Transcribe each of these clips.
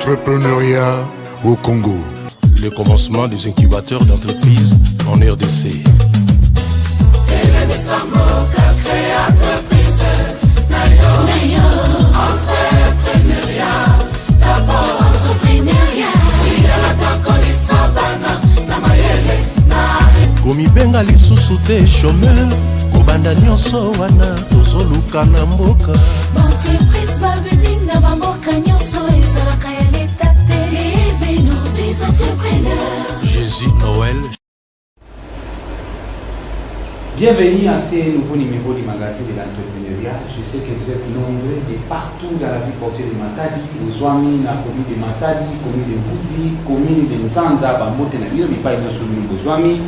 Entrepreneuriat au Congo. Le commencement des incubateurs d'entreprises en RDC. Komibenga lisusu te chômeur kobanda nyonso wana tozoluka na mboka entreprise babeding na bamboka nyonso ezalaka ya leta te deveno des entrepreneurs. Jésus Noël. Bienvenue à ce nouveau numéro du magazine de l'entrepreneuriat. Je sais que vous êtes nombreux de partout dans la ville portée de Matadi, aux amis, na commune de Matadi, commune de Vuzi, commune de Nzanza, Bambote na Bino, mais pas une seule aux amis.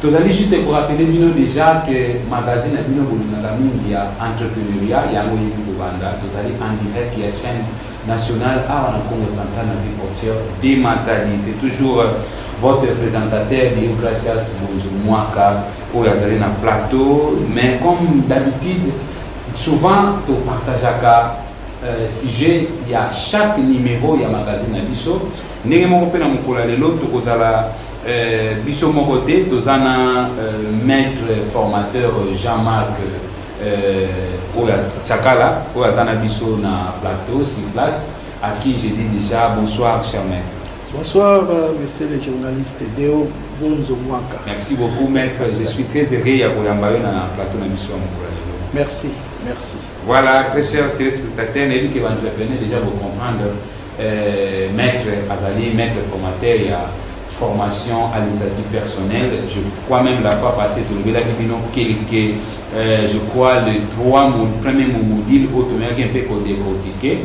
Vous allez juste pour rappeler Bino déjà que le magazine Bino Bolunagami, il y a entrepreneuriat, il y a Moïse Banda. Vous allez en direct, il y a chaîne nationale à la Congo central, la ville portière de Matadi. C'est toujours votre présentateur, Dio Gracias Mwaka, où il y a un plateau. Mais comme d'habitude, souvent, tu partages un sujet, il y a chaque numéro, il y a un magazine à Bisso. N'est-ce pas mon collègue l'autre, tu as Bisso Mokote, tu as maître formateur Jean-Marc Tchakala, où il y a un Bisso na plateau, sur place, à qui je dis déjà bonsoir, cher maître. Bonsoir, monsieur le journaliste Deo Bonzo Mwaka. Merci beaucoup, maître. Je suis très heureux d'avoir embarqué dans le plateau de Bisso Mokote. Merci, merci. Voilà, très chers téléspectateurs, et lui qui va entreprendre déjà vous comprendre, maître Azali, maître formateur, il y a formation à l'initiative personnelle. Je crois même la fois passée, tout le monde a quelques, je crois, les trois premiers modules automatique un peu décortiqués.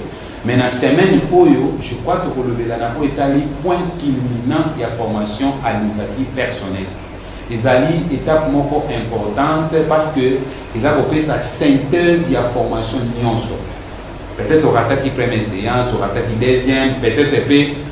Mais dans la semaine, je crois que le Bélanako est allé point culminant de la formation à l'initiative personnelle. Les alliés étape importante parce que ils ont fait sa synthèse de la formation nyonso. Peut-être au raté qui première séance, au raté qui deuxième, peut-être que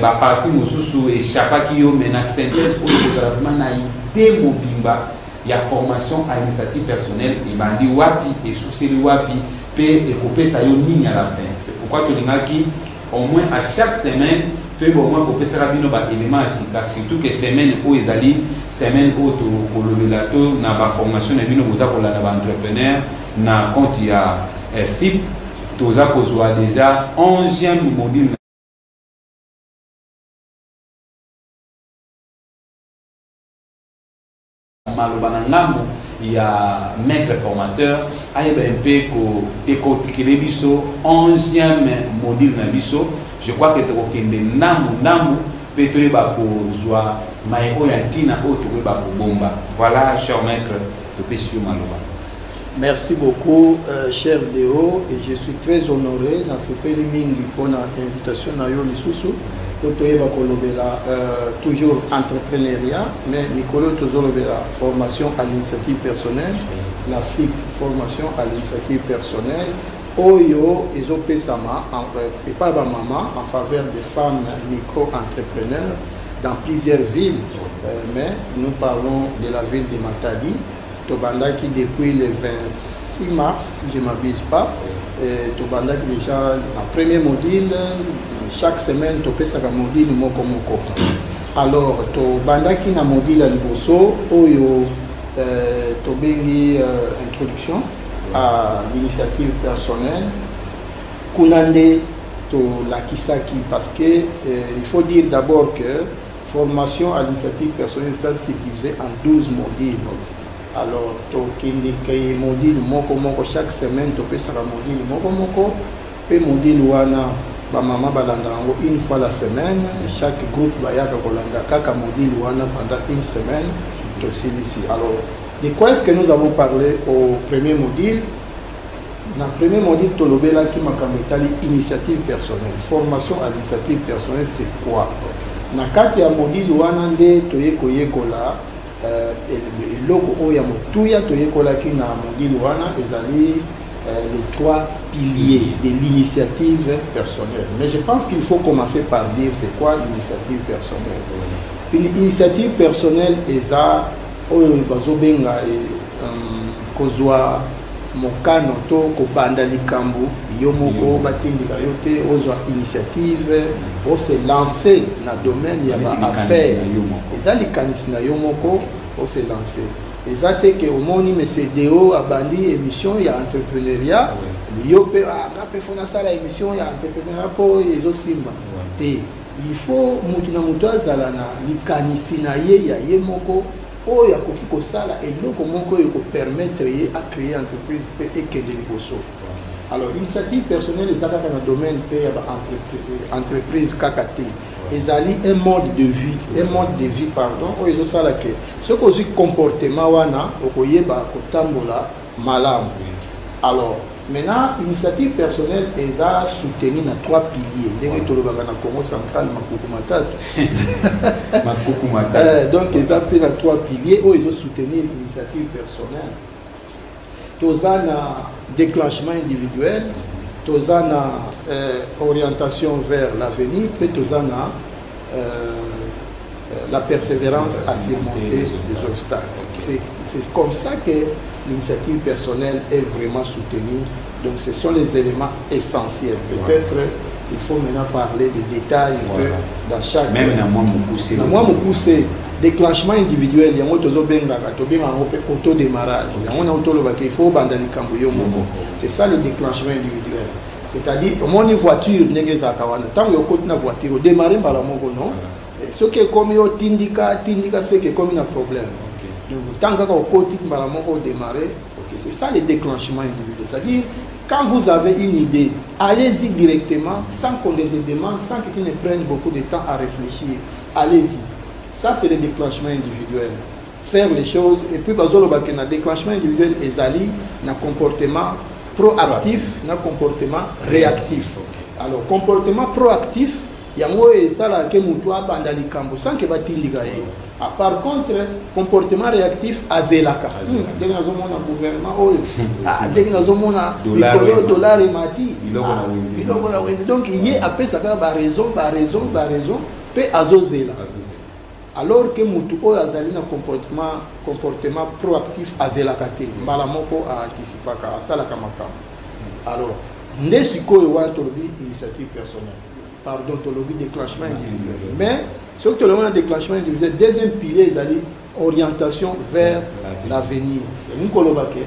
la partie mususu échappe qui yo mais la synthèse où vous avez vraiment na idée mobimba il y a formation à l'initiative personnelle et bandi wapi et succès wapi peut écouper ça yo ligne à la fin. C'est pourquoi que les qui au moins à chaque semaine tu es au moins pour faire un élément surtout que semaine où ils allaient semaine où tu le na ba formation na bino boza ko la na entrepreneur na compte il y a FIP toza ko zoa déjà 11e module il y a maître formateur il y a un peu ko décortiquer biso 11e module na biso. Je crois que tu as un peu ba ko zoa mai oyantina auto ba ko bomba. Voilà, cher maître de Pessio Maloba. Merci beaucoup, cher Deo, et je suis très honoré dans ce pays mingi pour l'invitation à Yo Lisusu. Toujours entrepreneuriat, mais Nicolo toujours la formation à l'initiative personnelle, la CIP, formation à l'initiative personnelle. Oyo, ils ont fait ça et pas ma maman en faveur des femmes micro-entrepreneurs dans plusieurs villes. Mais nous parlons de la ville de Matadi. Tobanda qui depuis le 26 mars, si je ne m'abuse pas, Tobanda qui déjà en premier module, chaque semaine, tu peux faire un module moko moko. Alors, Tobanda qui na module à Liboso, Oyo, Tobengi introduction à l'initiative personnelle. Kunande, to la Kisaki, parce que il faut dire d'abord que formation à l'initiative personnelle, ça c'est divisé en 12 modules. Alors, tu as module moko moko chaque semaine, tu peux faire un module moko moko. Et module wana, maman balandango une fois la semaine. Chaque groupe va y avoir kaka module wana pendant une semaine. Tu ici. Alors, de quoi est-ce que nous avons parlé au premier module? Dans le premier module, tu as qui m'a initiative personnelle. Formation à l'initiative personnelle, c'est quoi? Dans le module wana nde tu yekola. Le logo oya motuya toyekolaki na module wana ezali les trois piliers de l'initiative personnelle. Mais je pense qu'il faut commencer par dire c'est quoi l'initiative personnelle. Une initiative personnelle eza oyo bazobenga kozwa mokano to kobanda likambo yo moko batindika yo te ozwa initiative o se lancer na domaine ya ba affaire eza likanisi na yo moko o se lancer eza te ke omoni monsieur Deo abandi émission ya entrepreneuriat yo pe ngape fona sala émission ya entrepreneuriat po ezosimba te il faut mutu na mutu azala na likanisi na ye moko oyo akoki kosala eloko moko oyo kopermettre ye a créer entreprise pe ekende liboso. Alors initiative personnelle ezaka na domaine pe ya ba entreprise kaka te ezali un mode de vie pardon oyo ezosala ke soki ozwi comportement wana okoyeba kotambola malamu. Alors maintenant, l'initiative personnelle est soutenue dans 3 piliers. Ndenge tolobaka na Congo central makuku matatu. Donc ils appellent dans 3 piliers où ils ont soutenu l'initiative personnelle. Toza na déclenchement individuel, toza na orientation vers l'avenir, puis toza na la persévérance à surmonter des obstacles. C'est comme ça que l'initiative personnelle est vraiment soutenue. Donc ce sont les éléments essentiels. Peut-être il faut maintenant parler des détails un peu dans chaque... Même dans moi, pousser. Déclenchement individuel, il y a un autodémarrage. Il faut c'est ça le déclenchement individuel. C'est-à-dire, au moins une voiture, tant que vous voiture, démarrer par la non. Ce qui est comme tindika c'est que comme un problème. Donc tant que vous démarrer, c'est ça le déclenchement individuel. C'est-à-dire quand vous avez une idée, allez-y directement sans qu'on les demande, sans qu'ils ne prennent beaucoup de temps à réfléchir. Allez-y. Ça c'est le déclenchement individuel. Faire les choses et puis le déclenchement individuel est allé dans comportement proactif, dans comportement réactif. Alors comportement proactif yango esala ke mutu abanda likambo sans que batindika ye. Par contre comportement réactif azelaka ndenge nazomona gouvernement oyo ndenge nazomona dollar emati biloko na wenze donc ye apesaka ba raison pe azozela alors que mutu oyo azali na comportement proactif azelaka te mbala moko anticipaka asalaka makambo. Alors nde sikoyo wana tolobi initiative personnelle. Pardon, le déclenchement individuel. Mais, ce que le déclenchement individuel, deuxième pilier, c'est orientation vers l'avenir. C'est une colobake.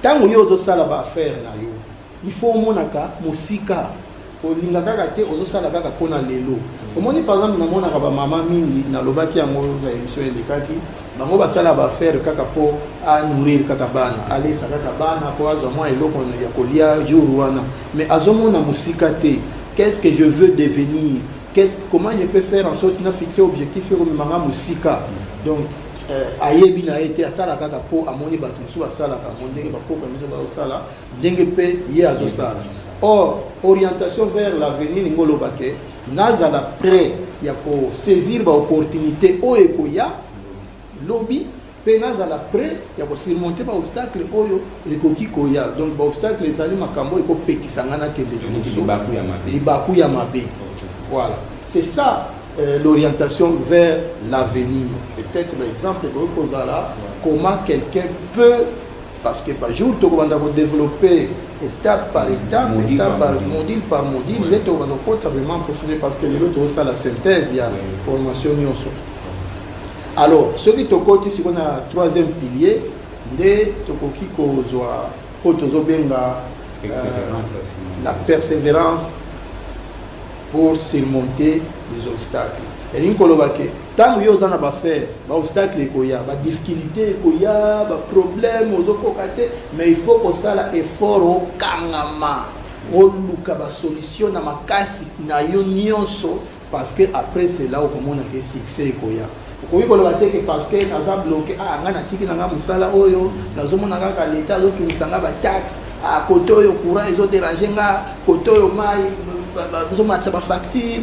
Tant que vous avez affaire, il faut que vous musika. Olingaka ozosala kona lelo. Omoni par exemple na maman mingi na lobaki yango na émission elekaki bango basala ba faire kaka po a nourrir kaka bana aller sakaka bana po azo mwa eloko ya kolia jour wana mais azomona musika te. Qu'est-ce que je veux devenir? Comment je peux faire en sorte de fixer objectif sur le manga musika? Donc, ayebi na été à sala kaka po amoni batu musu asala ka mondenge ba po ka miso ba osala ndenge pe ye azosala. Or, orientation vers l'avenir ngolo bake nazala prêt ya ko saisir ba opportunité o ekoya lobby pe nazala prêt ya ko surmonter ba obstacle oyo ekoki koya. Donc ba obstacle ezali makambo eko pekisanga na kende libaku ya mabe. Voilà. C'est ça l'orientation vers l'avenir. Peut-être l'exemple que vous posez là, comment quelqu'un peut, parce que par jour, tu vas développer étape par étape, module par module, là tu vas vraiment approfondir parce que l'autre c'est la synthèse, il y a formation. Alors, ce qui est au côté, c'est qu'on a troisième pilier, la persévérance pour surmonter les obstacles. Et il y tant que vous avez fait des obstacles, des difficultés, des problèmes, mais il faut que ça ait effort au kangama. Au luka solution na makasi na yo nyonso parce que après c'est là où on a des succès koya. Oui, parce que nous avons bloqué, nous avons musala oyo, nous avons l'État, nous avons des taxes, côté au courant, ils ont dérangé, côté au maïs, nous avons des factures,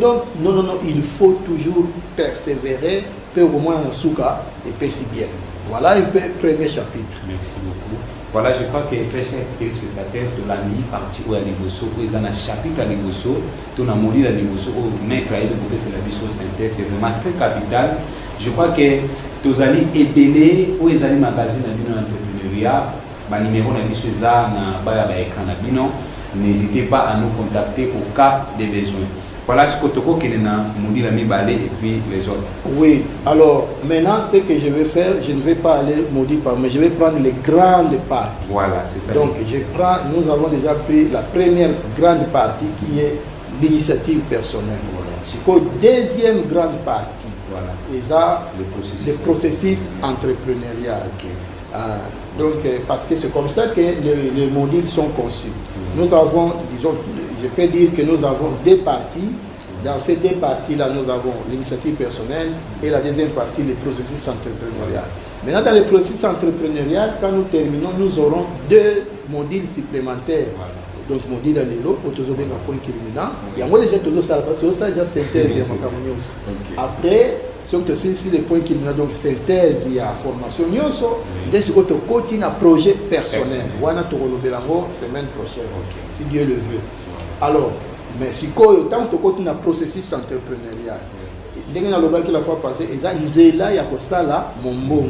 donc non, il faut toujours persévérer, pour au moins en souka et puis si bien. Voilà un peu le premier chapitre. Merci beaucoup. Voilà, je crois que très chers téléspectateurs de la partie où il y a les bossos, où il y a un chapitre à les bossos, tout le monde a les bossos, où mais c'est la vision synthèse, c'est vraiment très capital. Je crois que tous allez ébélés, où ils allaient magazine à l'entrepreneuriat, ba numéro na biso eza na ba ya écran na bino. N'hésitez pas à nous contacter au cas des besoins. Voilà ce que Toko qui est dans Moudi Lami Balé et puis les autres. Oui, alors maintenant ce que je vais faire, je ne vais pas aller Moudi par, mais je vais prendre les grandes parties. Voilà, c'est ça. Donc nous avons déjà pris la première grande partie qui est l'initiative personnelle. Voilà. C'est que deuxième grande partie, voilà. Et ça, le processus entrepreneurial. Okay. Donc, parce que c'est comme ça que les modules sont conçus. Nous avons, disons, je peux dire que nous avons deux parties. Dans ces deux parties-là, nous avons l'initiative personnelle et la deuxième partie, le processus entrepreneurial. Maintenant, dans le processus entrepreneurial, quand nous terminons, nous aurons deux modules supplémentaires. Donc, module à l'élo, pour toujours bien un point culminant. Il y a moi déjà toujours ça, parce que ça déjà synthèse. Après, si les points culminants, donc synthèse, il y a formation. Dès ce que tu continues un projet personnel, on va te relever la semaine prochaine, si Dieu le veut. Alors, mais si tant que tu continues un processus entrepreneurial, dès que la fois passée, il y a mon bon.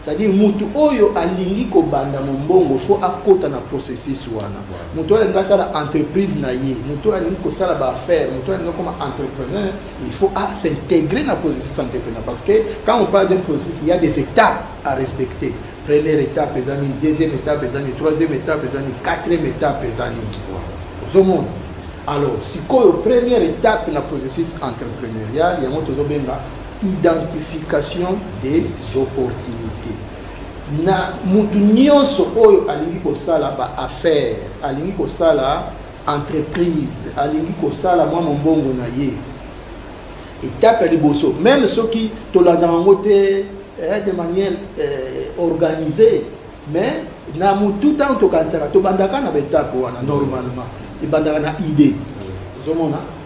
C'est-à-dire mutu oyo alingi ko banda mbongo faut akota na processus wana mutu alinga sala entreprise na ye mutu alingi ko sala ba affaire mutu alingi comme entrepreneur il faut s'intégrer dans le processus entrepreneur parce que quand on parle d'un processus il y a des étapes à respecter. Première étape ezani, deuxième étape ezani, troisième étape ezani, quatrième étape ezani au monde. Alors si quoi première étape dans le processus entrepreneurial il y a moto zobenga identification des opportunités. Na mutu nyonso oyo alingi ko sala ba affaire, alingi ko sala entreprise, alingi ko sala mwa mbongo na ye. Étape liboso, même ceux qui to la dangote de manière organisée, mais na mutu tant to kantsaka to bandaka na betapo wana normalement, ti bandaka na idée.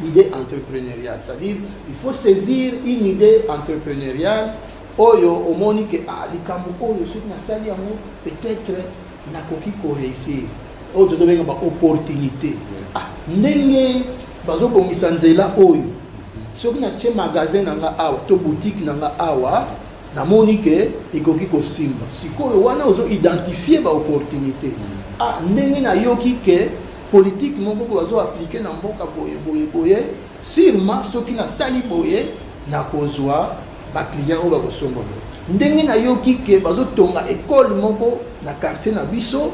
Idée entrepreneuriale, c'est-à-dire il faut saisir une idée entrepreneuriale oyo omoni que likambo oyo soki nasali yango peut-être nakoki ko réussir oyo tozobenga ba opportunité ndenge bazobongisa nzela oyo soki natie magasin nanga awa to boutique nanga awa namoni que ekoki kosimba sikoyo wana ozo identifier ba opportunité ndenge nayoki que politique moko bazo appliquer na mboka boye sûrement soki na sali boye na kozwa ba client o ba kosomba ndenge na yoki ke bazo tonga école moko na quartier na biso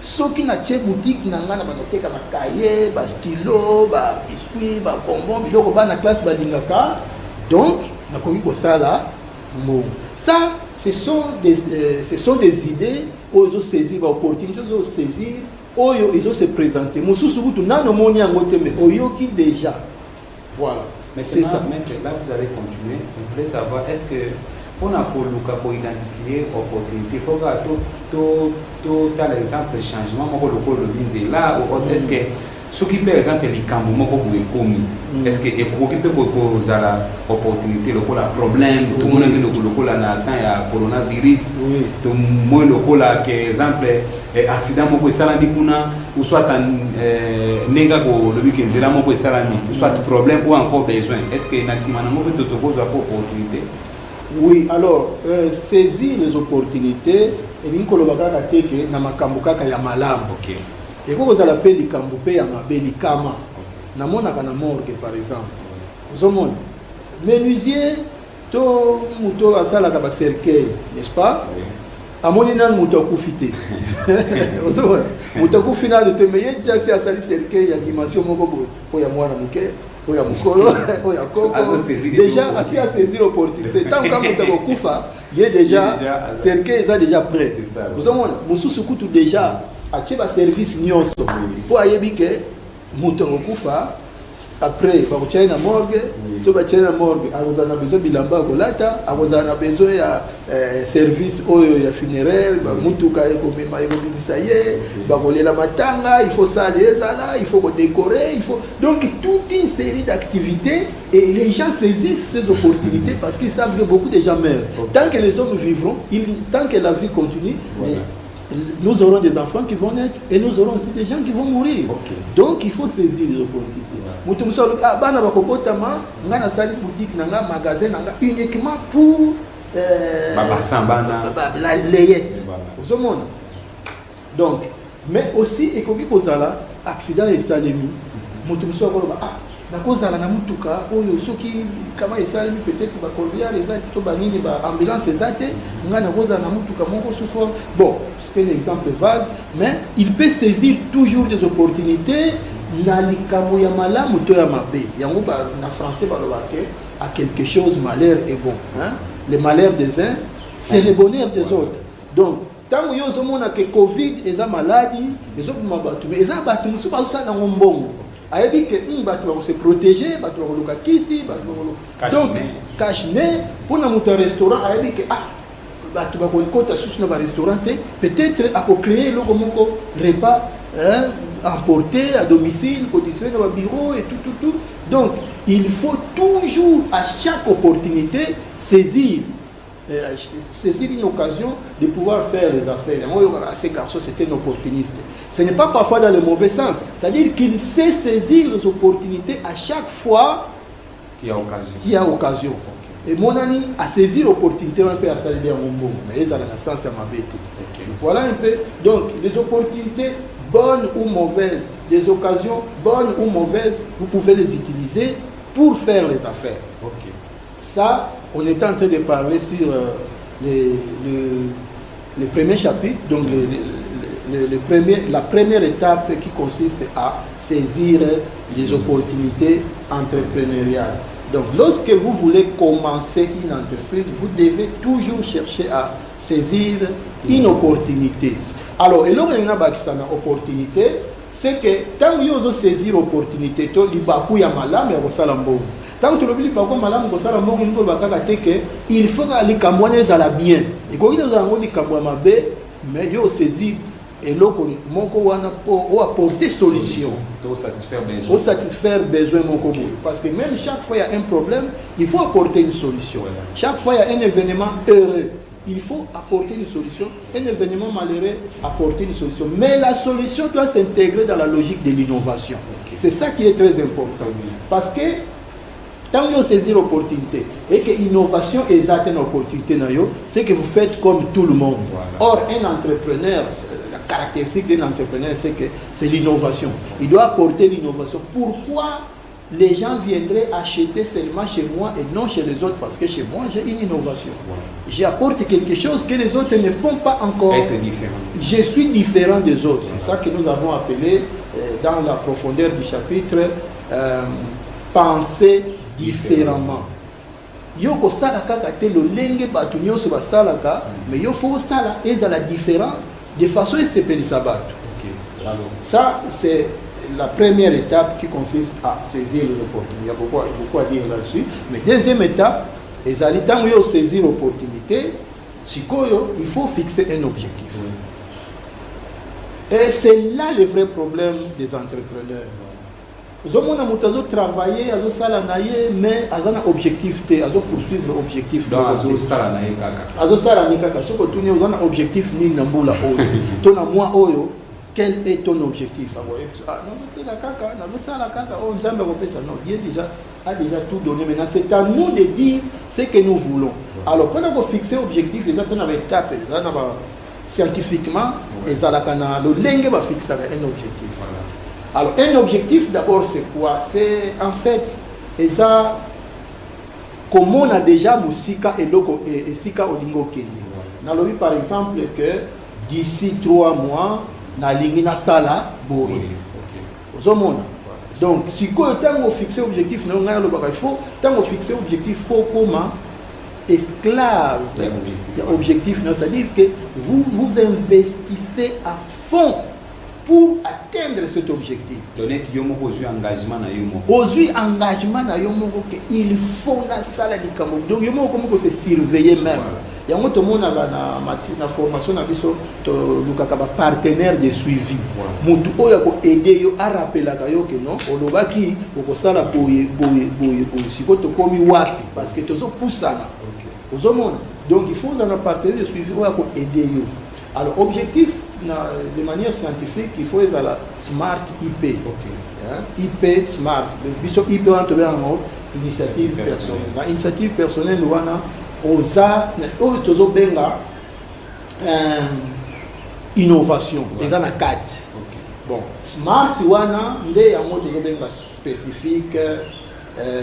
soki na tie boutique na ngana ba teka ba cahier ba stylo ba biscuit ba bonbon biloko ba na classe ba lingaka donc na koki ko sala mo ça ce sont des idées ozo saisir ba opportunité ozo saisir oyo ils ont se présenter mususu kutu nano moni yango te mais oyoki déjà voilà. Mais c'est ça. Là, vous allez continuer. Je voulais savoir, est-ce que pour identifier l'opportunité, il faut que tu as l'exemple de changement, là, est-ce que ce qui par exemple les cambo est-ce que et pour occuper l'opportunité, le problème, tout le monde qui est le coronavirus, tout le monde qui par exemple accident moko esalami kuna ou soit nenga ko lobi ke nzela moko esalami ou soit problème ou encore besoin, est-ce que na simana moko totokozwa pour opportunité? Oui, alors saisir les opportunités et ninkolo bakaka teke na makambo kaka ya malamu. OK. Et ko kozala pe likambo pe ya mabeli kama na mona kana morgue par exemple. Ozomona menuisier to muto asala ka ba cercueil, n'est-ce pas? Oui. Amoni nan mutaku fité. Mutaku final de meye déjà c'est asali cercueil ya dimension moko po ya mwana muke, po ya mukolo, po ya koko. Déjà asi a saisir l'opportunité. Tant que mutaku kufa, il est déjà cercueil ça déjà prêt. Vous savez mususu kutu déjà a ba service nyonso. Po ayebi ke mutaku kufa après ba ko na morgue so ba na morgue azana besoin bilamba ko lata azana besoin ya service oyo ya funéraire ba mutuka eko mema eko bisaye ba ko lela matanga il faut ça là il faut décorer il faut donc toute une série d'activités et les gens saisissent ces opportunités parce qu'ils savent que beaucoup de gens meurent tant que les hommes vivront tant que la vie continue nous aurons des enfants qui vont naître et nous aurons aussi des gens qui vont mourir. Donc il faut saisir les opportunités. Mutu musolo bana bakokotama ngana sali boutique nanga magasin nanga uniquement pour baba sambana la layette. Au monde. Donc, mais aussi, et comme kozala, accident et salemi, motumso akoloba, ah, nakozala na mutuka, oyo, soki, kama et salemi, peut-être, ba kolbia, les aides, to banini, ba ambulance, les aides, nga nakozala na mutuka, mongo souffre. Bon, c'est un exemple vague, mais il peut saisir toujours des opportunités, na likamo ya malamu to ya mabe. Yango ba, na français, ba lobake, à quelque chose, malheur est bon. Hein? Le malheur des uns, c'est le bonheur des autres. Donc, tant que vous avez que Covid, et la maladie, les autres mais les autres ne sont pas ça dans le bon. Il que se protéger, donc, cache-nez, pour un restaurant, il dit que peut-être à créer le repas emporté à domicile, conditionné dans le bureau et tout. Donc, il faut toujours, à chaque opportunité, saisir une occasion de pouvoir faire les affaires. Moi, ces garçons, c'était un opportuniste. Ce n'est pas parfois dans le mauvais sens. C'est-à-dire qu'il sait saisir les opportunités à chaque fois qu'il y a occasion. Et mon ami a saisi l'opportunité un peu à saluer à mon bon. Mais ils ont la sens à ma bête. Voilà un peu. Donc, les opportunités, bonnes ou mauvaises, des occasions bonnes ou mauvaises, vous pouvez les utiliser pour faire les affaires. Ça, on est en train de parler sur le premier chapitre, donc la première étape qui consiste à saisir les opportunités entrepreneuriales. Donc, lorsque vous voulez commencer une entreprise, vous devez toujours chercher à saisir une opportunité. Alors, et là, il y a une opportunité, c'est que tant que vous saisissez l'opportunité, vous avez tant que vous il faut que les Camerounais aient bien. Et quand vous avez les Camerounais, mais vous saisissez et là, vous apporter solution. Pour satisfaire besoin. Parce que même chaque fois il y a un problème, il faut apporter une solution. Chaque fois il y a un événement heureux, il faut apporter une solution. Un événement malheureux, apporter une solution. Mais la solution doit s'intégrer dans la logique de l'innovation. C'est ça qui est très important. Parce que tant que vous saisissez l'opportunité et que l'innovation est une opportunité, c'est que vous faites comme tout le monde. Or, un entrepreneur, la caractéristique d'un entrepreneur, c'est que c'est l'innovation. Il doit apporter l'innovation. Pourquoi les gens viendraient acheter seulement chez moi et non chez les autres? Parce que chez moi, j'ai une innovation. J'apporte quelque chose que les autres ne font pas encore. Être différent. Je suis différent des autres. C'est ça que nous avons appelé, dans la profondeur du chapitre, penser différemment. Yoko salaka kate lo lenge batu nyonso ba salaka, mais yo faut sala ezala différent de façon à s'appeler sabat. Ça c'est la première étape qui consiste à saisir l'opportunité. Il y a beaucoup à dire là-dessus. Mais deuxième étape, les habitants ont saisir l'opportunité. Il faut fixer un objectif. Et c'est là le vrai problème des entrepreneurs. Ils ont travaillé, ils ont salanaye, mais ils ont un objectif, ils ont poursuivre l'objectif. Ils ont salanaye kaka. Ils ont salanaye kaka. Ils ont un objectif ni nambula oyo. Ton moi oyo. Quel est ton objectif? Ah non, la kaka, la kaka, oh, non, Dieu a déjà tout donné. Maintenant, c'est à nous de dire ce que nous voulons. Alors, quand on fixe l'objectif, les gens avaient tapé, scientifiquement, et le lingue va fixer un objectif. Alors, un objectif, d'abord, c'est quoi? C'est en fait, et ça, comme on a déjà Moussika et Sika Olingo Kenya. On a vu par exemple que d'ici 3 mois, na lingina sala boy. Donc si quand on fixe objectif non ngana lobaka il faut tant on fixe objectif faut comment esclave objectif non, c'est-à-dire que vous investissez à fond pour atteindre cet objectif. Donner que yomo osu engagement na yomo. Osu engagement na yomo que il faut na sala likamo. Donc yomo comme que c'est surveiller même. Il y a tout le monde dans la formation na biso to lukaka partenaire de suivi. Mutu oya ko aider yo a rappeler ka yo que non olobaki okosala boye siko to komi wapi parce que tozo poussana. Ozomona. Donc il faut dans la partenaire de suivi oya ko aider yo. Alors objectif de manière scientifique il faut être la smart IP. IP smart. Biso IP on to bien en initiative personnelle. La initiative personnelle nous oza oyo tozobenga innovation eza na kati. Bon, smart wana nde yango tozobenga spécifique,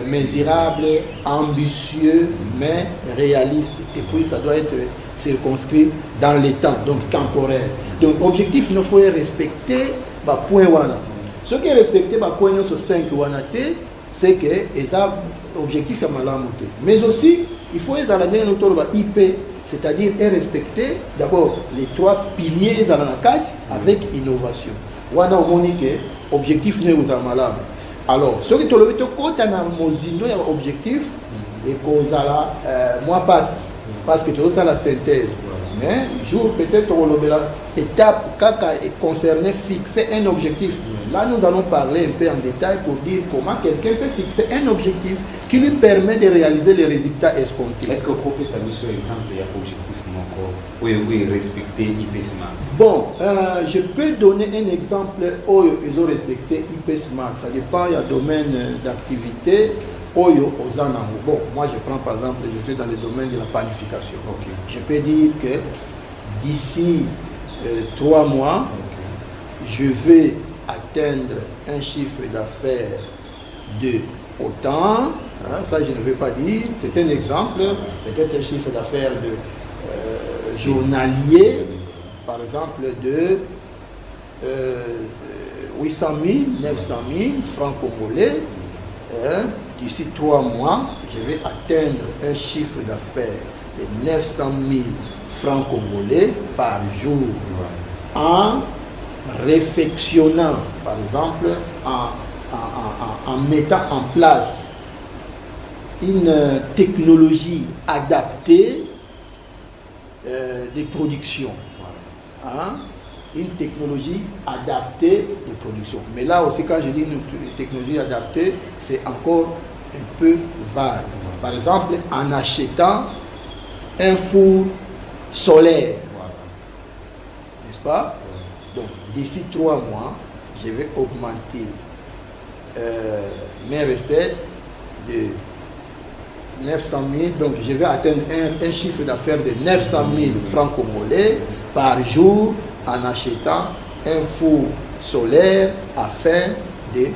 mesurable, ambitieux, mais réaliste. Et puis ça doit être circonscrit dans les temps, donc temporaire. Donc objectif, il faut respecter bah, point wana. Ce qui est respecté bah, point sur 5 wana te, c'est que les objectifs sont malamu te. Mais aussi, il faut les alader autour de IP, c'est-à-dire respecter d'abord les 3 piliers dans la carte avec innovation. Wana omonique objectif ne vous a malamu. Alors, ce qui est le quand on a un objectif, et qu'on a moi passe, parce que tout ça la synthèse. Mais jour peut-être on étape kaka est concerné fixer un objectif. Là, nous allons parler un peu en détail pour dire comment quelqu'un peut fixer un objectif qui lui permet de réaliser les résultats escomptés. Est-ce que vous pouvez savoir sur exemple il y a objectif oui, respecter IP Smart? Bon, je peux donner un exemple où ils ont respecté IP Smart. Ça dépend, il y a domaine d'activité. Bon, moi je prends par exemple, je suis dans le domaine de la planification. Okay. Je peux dire que d'ici 3 mois, je vais atteindre un chiffre d'affaires de autant. Hein, ça, je ne vais pas dire. C'est un exemple. Peut-être un chiffre d'affaires de journalier, par exemple, de 800 000, 900 000 francs congolais. D'ici 3 mois, je vais atteindre un chiffre d'affaires de 900 000 francs congolais par jour en réfectionnant, par exemple, en mettant en place une technologie adaptée de production. Hein? Une technologie adaptée de production. Mais là aussi, quand je dis une technologie adaptée, c'est encore un peu vague. Par exemple, en achetant un four solaire, n'est-ce pas? Donc, d'ici 3 mois, je vais augmenter mes recettes de 900 000, donc je vais atteindre un chiffre d'affaires de 900 000 francs congolais par jour en achetant un four solaire afin de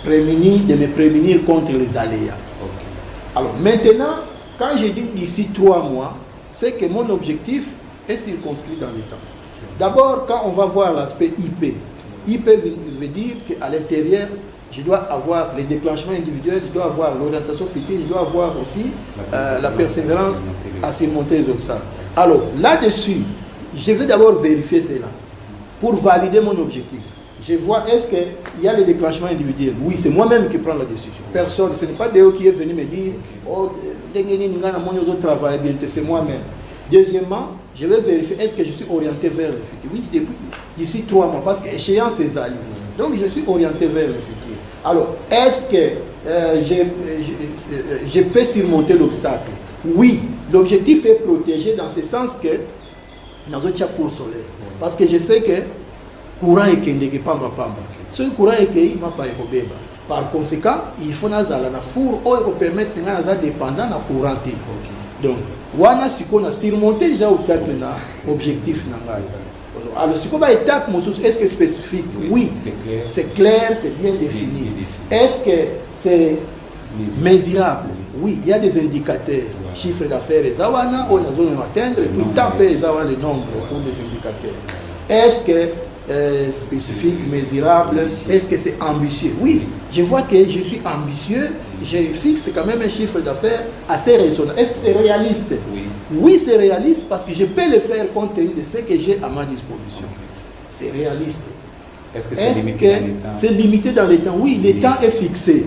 me prémunir contre les aléas. Okay. Alors maintenant, quand je dis d'ici 3 mois, c'est que mon objectif est circonscrit dans le temps. Okay. D'abord, quand on va voir l'aspect IP, IP veut dire qu'à l'intérieur, je dois avoir les déclenchements individuels, je dois avoir l'orientation future, je dois avoir aussi la persévérance à surmonter les obstacles. Alors là-dessus, je vais d'abord vérifier cela pour valider mon objectif. Je vois, est-ce qu'il y a les déclenchements individuels? Oui, c'est moi-même qui prends la décision. Personne, ce n'est pas Déo qui est venu me dire, oh, travail bien, c'est moi-même. Deuxièmement, je vais vérifier, est-ce que je suis orienté vers le futur? Oui, d'ici 3 mois, parce que l'échéance est allée. Donc, je suis orienté vers le futur. Alors, est-ce que je peux surmonter l'obstacle? Oui, l'objectif est protégé dans ce sens que dans un four solaire. Parce que je sais que courant est qui pamba. Ce courant est qui m'a pas écobé. Par conséquent, il faut que la four ou permettre de dépendant de courant. Donc, wana si qu'on a surmonté déjà l'obstacle na objectif na. Alors, si on a étape, est-ce que c'est spécifique? Oui, c'est clair, c'est bien défini. Est-ce que c'est mesurable? Oui, il y a des indicateurs. Chiffre d'affaires, on a besoin d'atteindre, et puis taper les nombres ou des indicateurs. Est-ce que spécifique, mesurable? Est-ce que c'est ambitieux? Oui, je vois que je suis ambitieux, je fixe quand même un chiffre d'affaires assez raisonnable. Est-ce que c'est réaliste? Oui, c'est réaliste parce que je peux le faire compte tenu de ce que j'ai à ma disposition. C'est réaliste. Est-ce que c'est limité dans le temps? C'est limité dans le temps. Oui, le temps est fixé.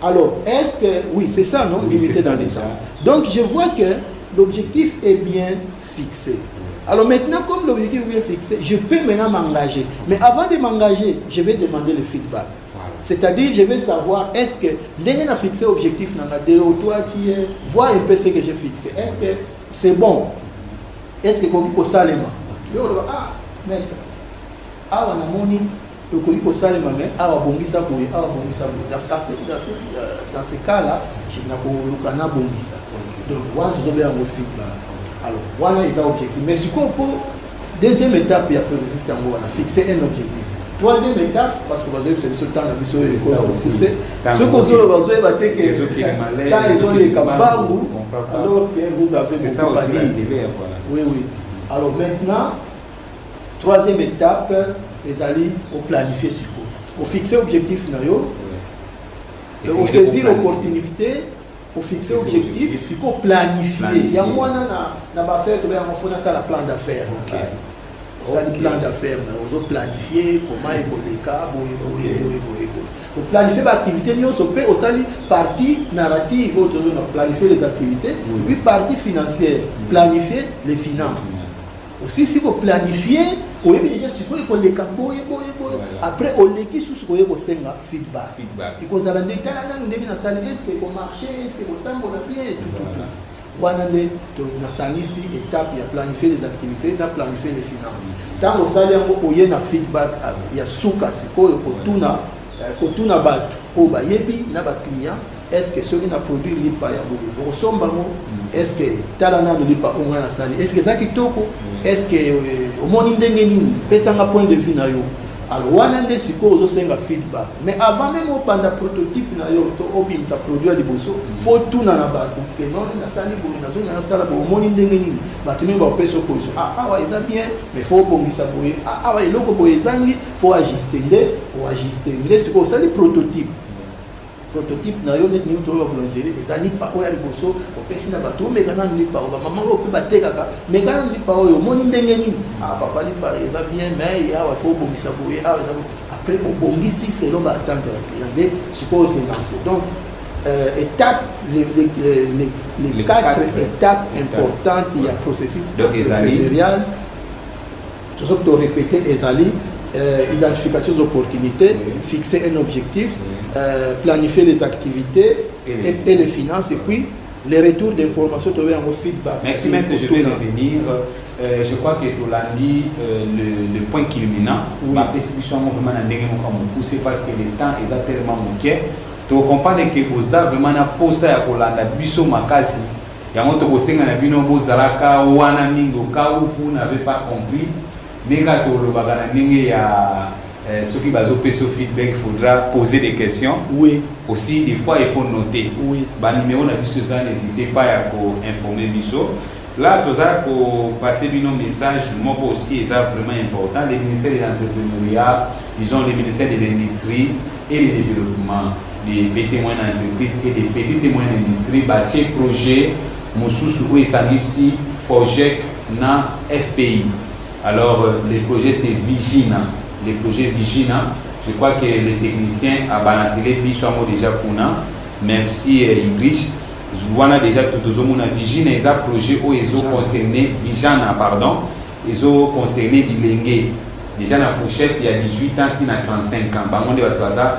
Alors, est-ce que... Oui, c'est ça, non? Oui, limité dans le temps. Donc, je vois que l'objectif est bien fixé. Alors maintenant, comme l'objectif est bien fixé, je peux maintenant m'engager. Mais avant de m'engager, je vais demander le feedback. C'est-à-dire, je vais savoir, est-ce que dès qu'on a fixé l'objectif, toi qui est, voir un peu ce que j'ai fixé. Est-ce que c'est bon? Est-ce que vous pouvez saler? Ah, maître, ah, on a moni, vous pouvez saler, mais ah, bongisa boui, ah, bongisa boui. Dans ce cas-là, je n'ai pas le bongisa. Donc, moi, je vais avoir un feedback. Alors, voilà, il va objectif. Mais si on peut Deuxième étape, il y a processus on a fixé un objectif. Troisième étape, parce que vous avez ce temps la mission c'est ça aussi. Ce qu'on se le besoin de que quand ils ont les cabangou, alors que vous avez c'est ça aussi la télé, voilà. Oui, oui. Alors maintenant, troisième étape, les alliés ont planifié ce coup. Pour fixer l'objectif, pour saisir l'opportunité, pour fixer l'objectif, il faut planifier. Il y a moins dans l'affaire, il faut faire un plan d'affaires. Ça le plan d'affaires, on doit planifier comment il faut les cas, pour planifier l'activité, nous avons aussi partie narrative, on doit planifier les activités, puis partie financière, planifier les finances. Aussi, si vous planifiez, vous avez déjà ce qu'on les cas, après on les qui sous ce qu'on a feedback. Et qu'on a dit, est-ce que vous marchez, est-ce que vous bien, tout. Wanande na sanisi étape ya planifier les activités, na planifier les finances. Tant au salaire au yena feedback ya suka sikoyo kotuna batu o ba yebi na ba client est-ce que ce qui na produit lipa ya bobo au sombango est-ce que talana de lipa on na sali est-ce que ça kitoko est-ce que au moni ndenge nini pesa nga point de vue na yo. Alors wanande sikoyo zo senga feedback mais avant même au panda prototype na yo to obim sa produit à liboso faut tout na batu que non na sali bo na zo na sala bo moni ndenge nini batu même ba peso ko wa eza bien mais faut bongisa boye wa eloko boye zangi faut ajuster sikoyo sali prototype na yo net ni to ba boulangerie ezali pa o ya liboso o pesi na batu mais kana ni pa o ba maman o pe ba tekaka mais kana ni pa o yo moni ndenge nini papa li pa eza bien mais ya wa faut bongisa boye après au bongisi selon ba attendre la client sikoyo c'est lancé donc étape les quatre étapes importantes il y a processus entrepreneurial tout ça que répéter ezali identification des opportunités, fixer un objectif, planifier les activités et les finances, et puis les retours d'informations, tu as un feedback. Merci, maître, je vais revenir. Je crois que tu l'as dit, le point culminant, ma perception vraiment poussé parce que le temps est tellement manqué. Tu comprends que vous avez vraiment posé à Kolanda, Bisso Makasi, il y a un autre qui a dit que vous n'avez pas compris. Ceux qui vont feedback, il faudra poser des questions. Oui. Aussi, des fois, il faut noter. Oui. Numéro n'hésitez pas à informer Bisso. Là, pour passer nos messages, moi aussi, c'est vraiment important. Les ministères de l'entrepreneuriat, ils ont les ministères de l'industrie et le développement, des petits et moyennes entreprises et des petites et moyennes industries, bâtir projet, Moussou ici, Forgec, na FPI. Alors, les projets, c'est Vigina. Les projets Vigina, je crois que les techniciens ont balancé les pistes déjà pour nous. Merci, Idriss. On a déjà tout le monde Vigina, ils ont projet où ils ont concerné Vigana, pardon. Ils ont concerné Bilingue. Déjà, dans la fourchette, il y a 18 ans, il y a 35 ans. Bangon de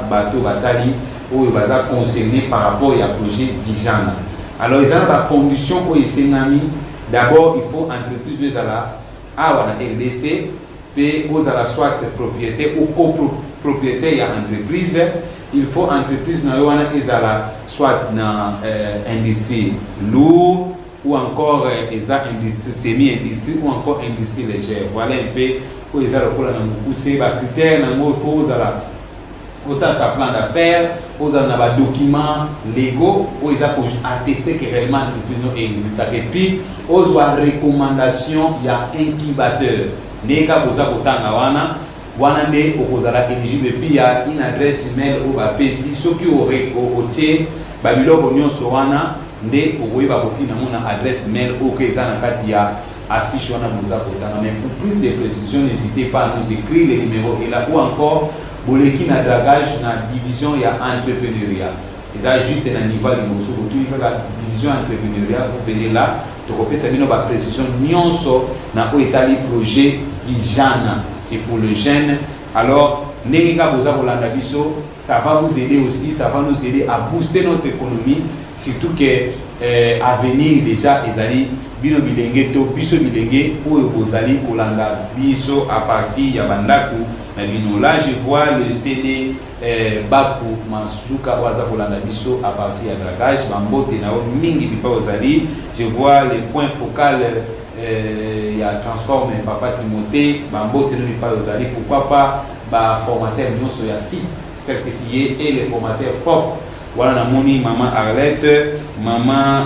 bateau, batali, où ils sont concernés par rapport au projet Vigana. Alors, ils ont des conditions où ils sont mis. D'abord, il faut entreprise de Zala. À LDC, puis aux soit propriétaire ou copropriétaire à l'entreprise, il faut entreprise soit dans industrie lourde ou encore industrie semi-industrie ou encore industrie légère. Voilà un peu où ils ont poussé les critères, il faut ça plan d'affaires, aux documents légaux, où ils ont attesté que réellement l'entreprise existe. Et puis, aux recommandations, il y a un incubateur. Dès que vous avez éligible, et puis il y a une adresse email au BAPC, ceux qui auraient été Babylone Union Soana, mais adresse mail au Kézanakat, affiche mais pour plus de précisions, n'hésitez pas à nous écrire les numéros et là ou encore. Boleki na dragage na division ya entrepreneuriat. Ils ont juste un niveau de la division entrepreneuriat. Vous venez là, tu peux savoir nos précisions. Nyonso na oetali projet Vigana. C'est pour le jeune. Alors, Nenga Boza Rolanda Bisso, ça va vous aider aussi, ça va nous aider à booster notre économie. Surtout que à venir déjà, ils allaient Bino Bilenge, to Bisso Bilenge, ou Bozali Rolanda Bisso à partir ya Bandaku. Là, je vois le CD Baku Masuka Waza Kolanda Bisso à partir de Dragage, Bambo Tenao Mingi Pipa Ozali. Je vois les points focaux, il y a transforme papa Timothée bambote no pas ozali pourquoi pas ba formateur nyonso ya FIP certifié et les formateurs FOP voilà na moni maman Arlette maman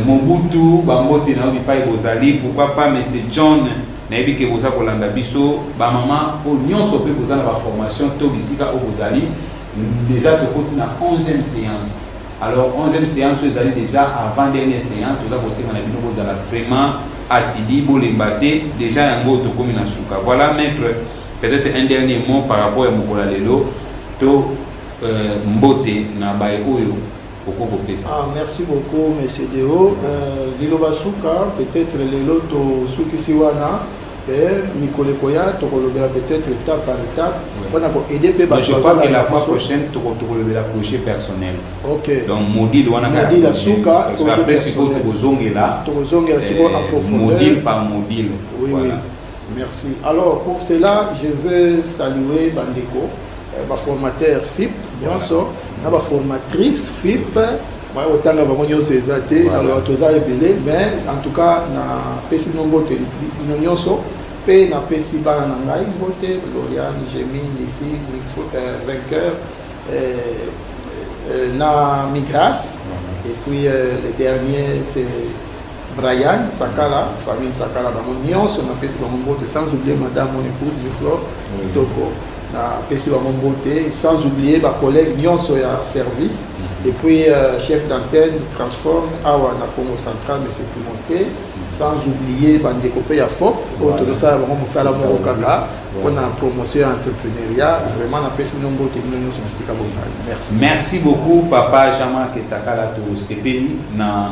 Mobutu bambote na bi pas ozali pourquoi pas monsieur John na yebi ke boza kolanda biso ba maman o nyonso pe boza na ba formation to bisika o bozali déjà tokoti na 11e séance. Alors 11e séance vous allez déjà avant dernière séance tout ça aussi on a vu nous allons vraiment assidus bolembate déjà yango to komi na suka. Voilà maître peut-être un dernier mot par rapport à Mokola lelo to mbote na bae oyo okoko pesa. Merci beaucoup monsieur Deo. Liloba suka peut-être lelo to suki siwana Nicole Koya, tu vas peut-être étape par étape. Je crois que la fois prochaine, tu vas le projet personnel. Ok. Donc, module, on a module à Souka. Après, si tu es là, module par module. Oui, oui. Merci. Alors, pour cela, je veux saluer Bandeko, ma formateur FIP, bien sûr, ma formatrice FIP. Autant que vous avez mais en tout cas, na pesi nombote nyonso pe na pesi bana na ngai bote Loriane Gemine ici vainqueur na Migras et puis le dernier c'est Brian Sakala famille Sakala ba nyonso na pesi ba nombote sans oublier madame mon épouse de Flore Toko na pesi ba nombote sans oublier ba collègue nyonso ya service. Et puis, chef d'antenne transforme Awa na Congo Central, M. Timothée, sans oublier Bandekopé à FOP, autour de ça, on a la Morokaka, pour la promotion entrepreneuriat. Vraiment, on a fait ce nombre de technologies sur le Merci. Merci beaucoup, Papa Jama Ketsakala, to CPI, na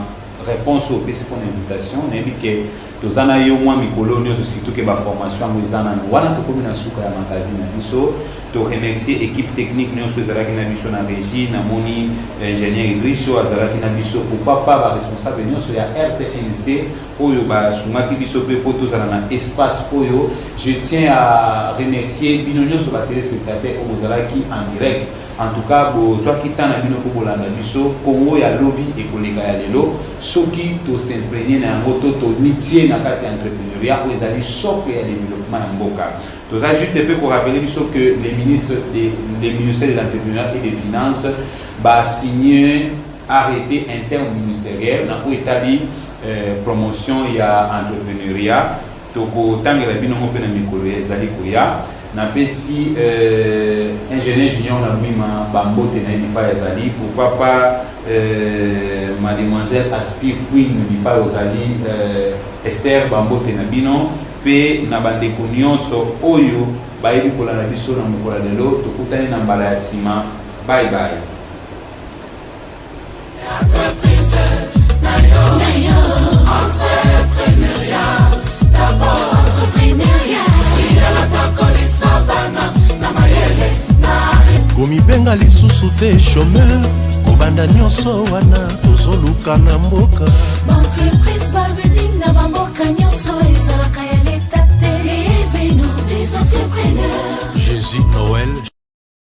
réponse au PC pour l'invitation. On a dit que tous en ayant moins Mikolo, nous aussi tout que ma formation en Wizana, nous avons tout comme une souka à magazine à Bisso. To remercier l'équipe technique, nous sommes à la Bisso na régie, na moni ingénieur Idrisso, à la Bisso pour papa, responsable, nous sommes à RTNC, Oyo ba Soumaki Bisso pour tous à espace Oyo. Je tiens à remercier Binonio sur la téléspectateur Ozalaki en direct. En tout cas, soit qui t'en a bien au Bolanda Bisso, Congo ya lobby et collègue ya lelo, ceux qui to s'imprégner na moto to métier na carte entrepreneuriat, ils allaient socle à développement en Boka. Tout ça juste un peu pour rappeler que les ministères de l'entrepreneuriat et des finances va signer arrêté interministériel dans l'Italie promotion et entrepreneuriat. Donc tant que la binomo pena mikolo ezali koya na pesi ingénieur junior na bima bambote na bipa ezali pourquoi pas mademoiselle Aspire Queen bipa ezali Esther bambote na bino pe na bandeko nyonso oyo bayebi kolanda biso na mokola lelo tokutani na mbala ya sima. Bye bye. komibenga lisusu te chômeur kobanda nyonso wana tozoluka na mboka Entreprise babeding na bamboka nyonso ezalaka ya leta te. Devenu des entrepreneurs. Jésus Noël